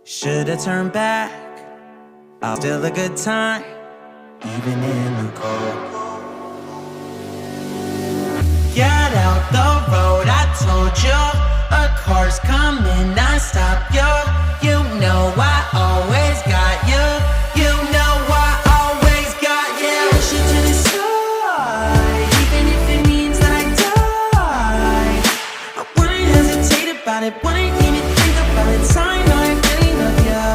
Should've turned back, still a good time, even in the cold. Get out the road, I told you. A car's coming, I stop you. You know I always got you. You know I always got you. Push it to the side, even if it means that I die. I wouldn't hesitate about it, wouldn't even think about it. Time I really love you.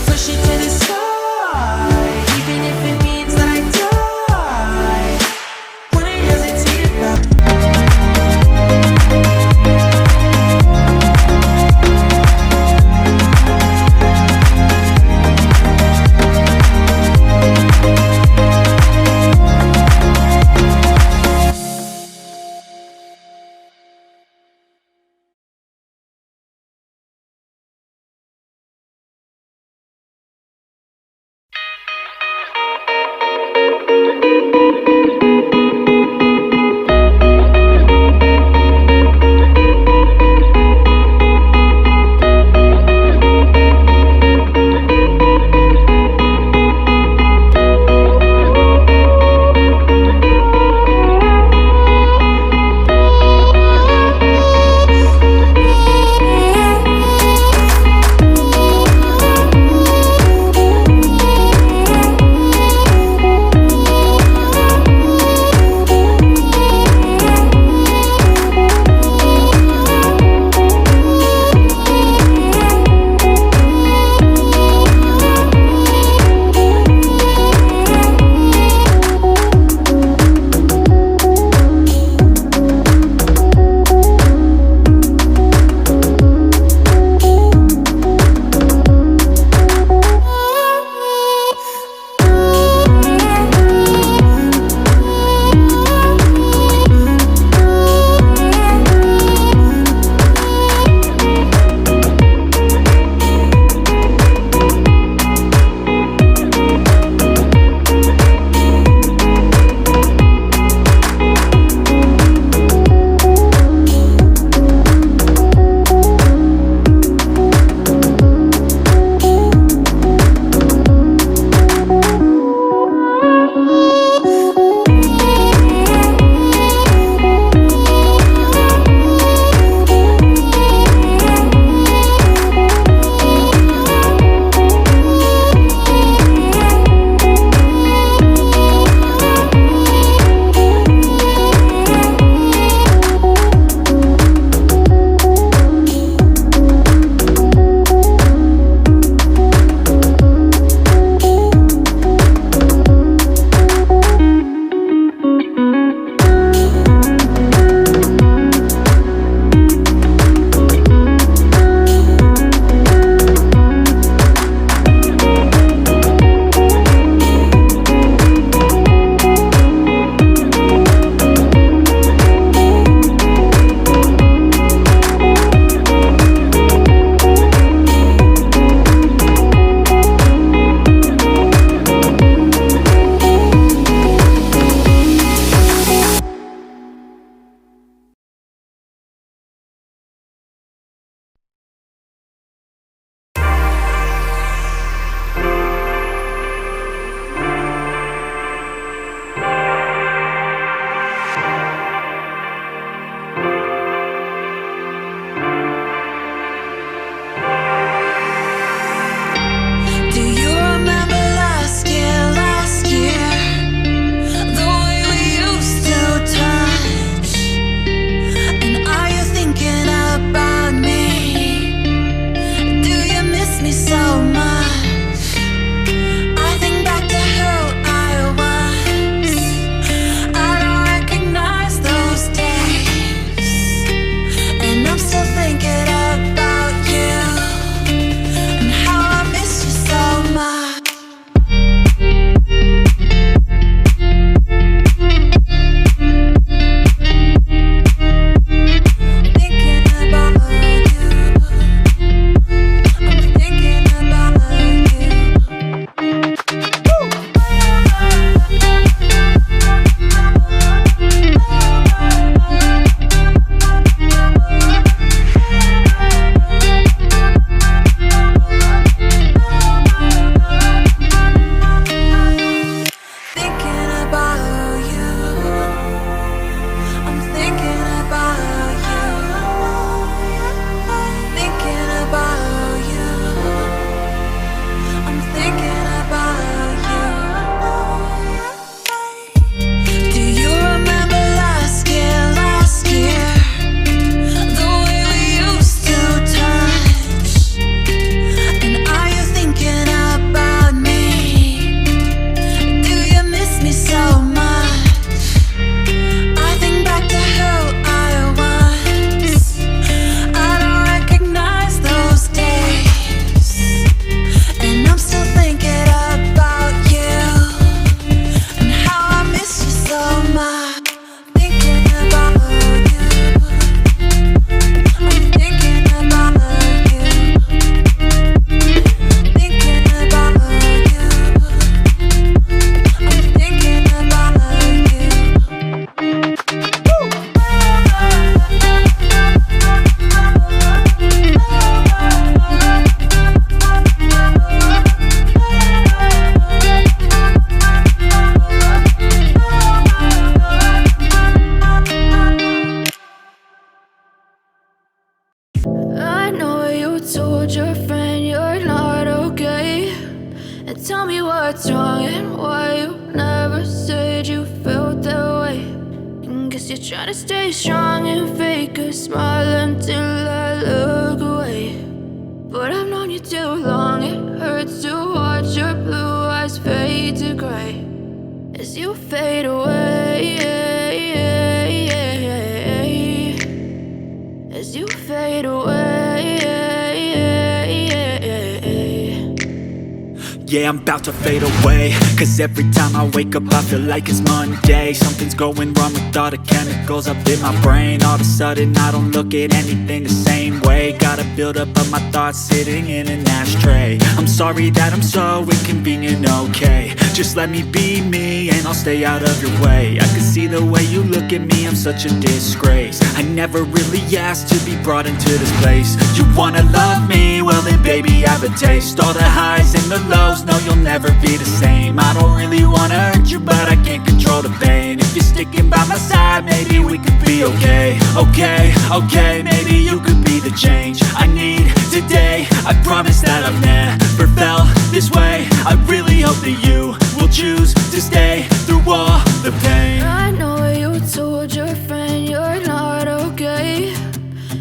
Push it to the side, even if it means that I die. Wouldn't hesitate about it. Tell me what's wrong and why you never said you felt that way. And guess you're trying to stay strong and fake a smile until I look away. But I've known you too long, it hurts to watch your blue eyes fade to gray as you fade away, as you fade away. Yeah, I'm about to fade away, cause every time I wake up I feel like it's Monday. Something's going wrong with all the chemicals up in my brain. All of a sudden I don't look at anything the same way. Gotta build up of my thoughts sitting in an ashtray. I'm sorry that I'm so inconvenient, okay. Just let me be me and I'll stay out of your way. I can see the way you look at me, I'm such a disgrace. I never really asked to be brought into this place. You wanna love me? Well then baby I have a taste. All the highs and the lows, no you'll never be the same. I don't really wanna hurt you but I can't control the pain. If you're sticking by my side maybe we could be okay. Okay, maybe you could be the change I need today. I promise that I've never felt this way. I really hope that you will choose to stay through all the pain. I know you told your friend you're not okay.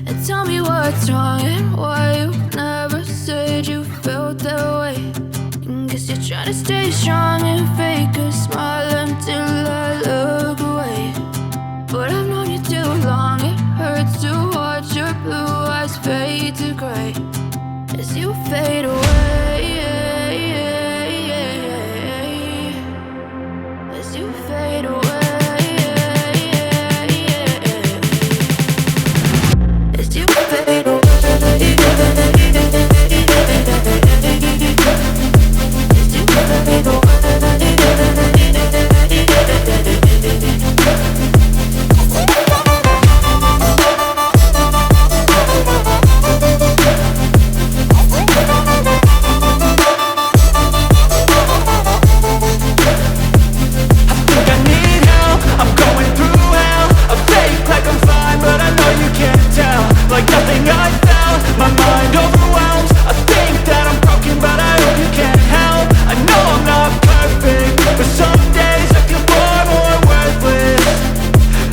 And tell me what's wrong and why you never said you felt that way. And guess you're trying to stay strong and fake a smile until I look away. But I've known you too long, it hurts to watch your blue eyes fade to gray as you fade away, as you fade away, as you fade away. Like nothing I felt, my mind overwhelmed. I think that I'm broken but I hope you can't help. I know I'm not perfect, but some days I feel far more worthless.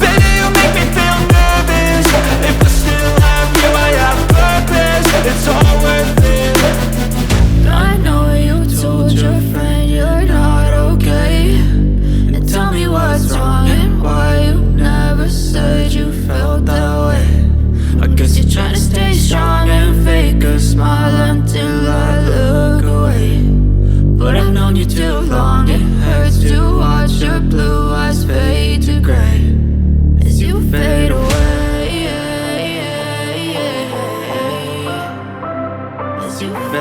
Baby, you make me feel nervous. If I still have you, I have purpose. It's all worth it. I know you told your friend you're not okay. And tell me what's wrong and why you never said you felt that way. I guess you're trying to stay strong and fake a smile until I look away. But I've known you too long, it hurts to watch your blue eyes fade to gray as you fade away, as you fade